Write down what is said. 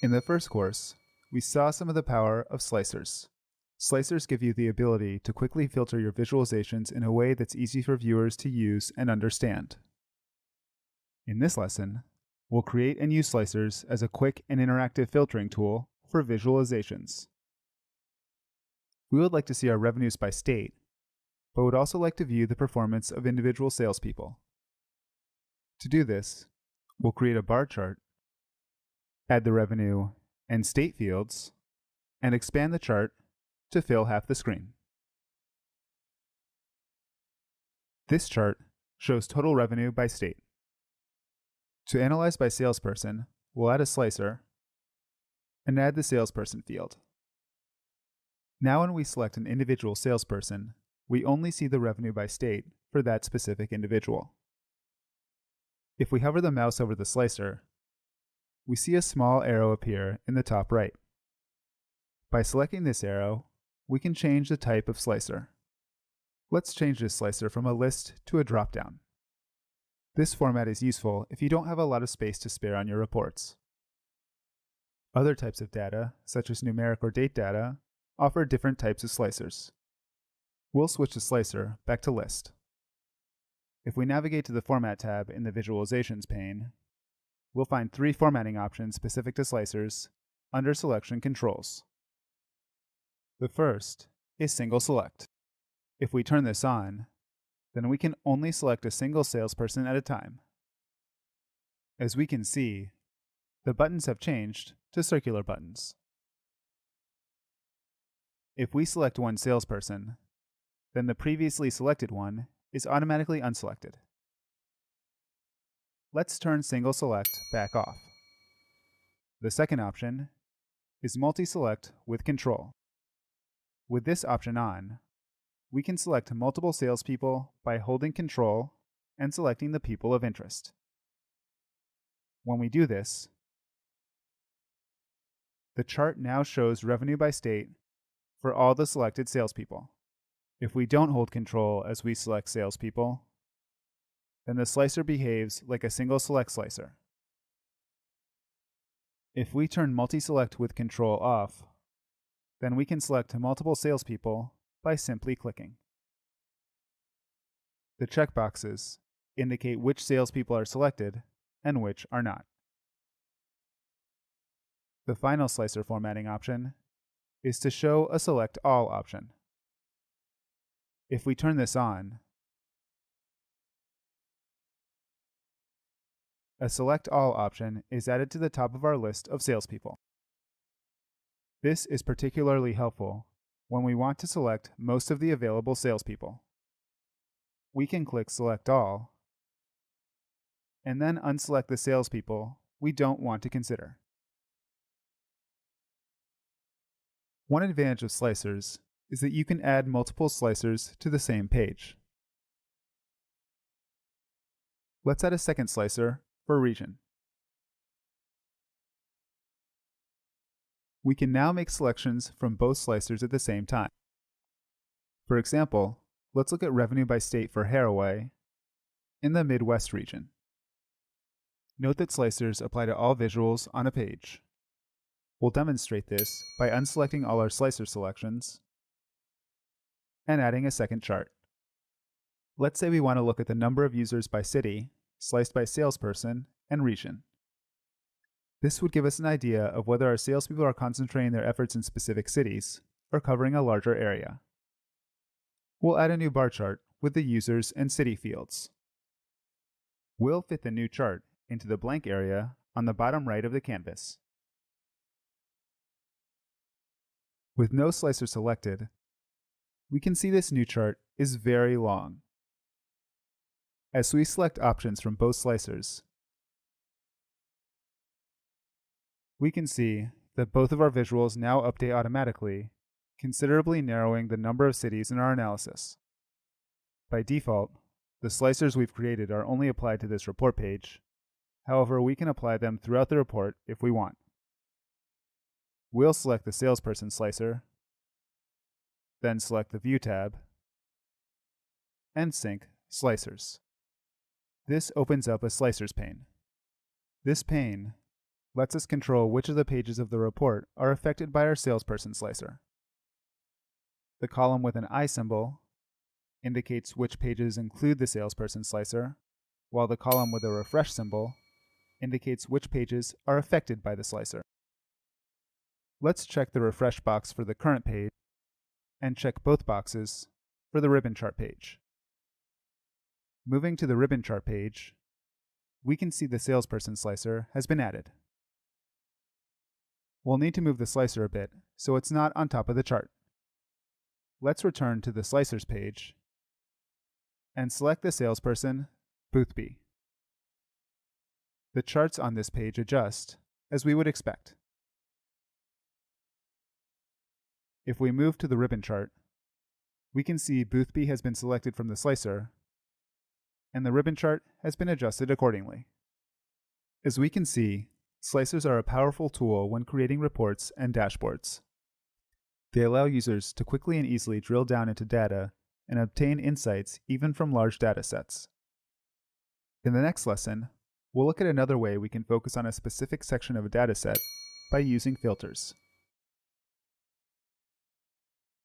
In the first course, we saw some of the power of slicers. Slicers give you the ability to quickly filter your visualizations in a way that's easy for viewers to use and understand. In this lesson, we'll create and use slicers as a quick and interactive filtering tool for visualizations. We would like to see our revenues by state, but would also like to view the performance of individual salespeople. To do this, we'll create a bar chart, add the revenue and state fields, and expand the chart to fill half the screen. This chart shows total revenue by state. To analyze by salesperson, we'll add a slicer and add the salesperson field. Now when we select an individual salesperson, we only see the revenue by state for that specific individual. If we hover the mouse over the slicer, we see a small arrow appear in the top right. By selecting this arrow, we can change the type of slicer. Let's change this slicer from a list to a drop-down. This format is useful if you don't have a lot of space to spare on your reports. Other types of data, such as numeric or date data, offer different types of slicers. We'll switch the slicer back to list. If we navigate to the Format tab in the Visualizations pane, we'll find 3 formatting options specific to slicers under Selection Controls. The first is Single Select. If we turn this on, then we can only select a single salesperson at a time. As we can see, the buttons have changed to circular buttons. If we select one salesperson, then the previously selected one is automatically unselected. Let's turn Single Select back off. The second option is Multi-Select with Control. With this option on, we can select multiple salespeople by holding Control and selecting the people of interest. When we do this, the chart now shows revenue by state for all the selected salespeople. If we don't hold Control as we select salespeople, then the slicer behaves like a single select slicer. If we turn Multi-Select with Control off, then we can select multiple salespeople by simply clicking. The checkboxes indicate which salespeople are selected and which are not. The final slicer formatting option is to show a Select All option. If we turn this on, a Select All option is added to the top of our list of salespeople. This is particularly helpful when we want to select most of the available salespeople. We can click Select All and then unselect the salespeople we don't want to consider. One advantage of slicers is that you can add multiple slicers to the same page. Let's add a second slicer for region. We can now make selections from both slicers at the same time. For example, let's look at revenue by state for Haraway in the Midwest region. Note that slicers apply to all visuals on a page. We'll demonstrate this by unselecting all our slicer selections and adding a second chart. Let's say we want to look at the number of users by city, sliced by salesperson, and region. This would give us an idea of whether our salespeople are concentrating their efforts in specific cities or covering a larger area. We'll add a new bar chart with the users and city fields. We'll fit the new chart into the blank area on the bottom right of the canvas. With no slicer selected, we can see this new chart is very long. As we select options from both slicers, we can see that both of our visuals now update automatically, considerably narrowing the number of cities in our analysis. By default, the slicers we've created are only applied to this report page. However, we can apply them throughout the report if we want. We'll select the salesperson slicer, then select the View tab, and sync slicers. This opens up a slicers pane. This pane lets us control which of the pages of the report are affected by our salesperson slicer. The column with an I symbol indicates which pages include the salesperson slicer, while the column with a refresh symbol indicates which pages are affected by the slicer. Let's check the refresh box for the current page and check both boxes for the ribbon chart page. Moving to the ribbon chart page, we can see the salesperson slicer has been added. We'll need to move the slicer a bit so it's not on top of the chart. Let's return to the slicers page and select the salesperson Booth B. The charts on this page adjust as we would expect. If we move to the ribbon chart, we can see Booth B has been selected from the slicer, and the ribbon chart has been adjusted accordingly. As we can see, slicers are a powerful tool when creating reports and dashboards. They allow users to quickly and easily drill down into data and obtain insights even from large data sets. In the next lesson, we'll look at another way we can focus on a specific section of a dataset by using filters.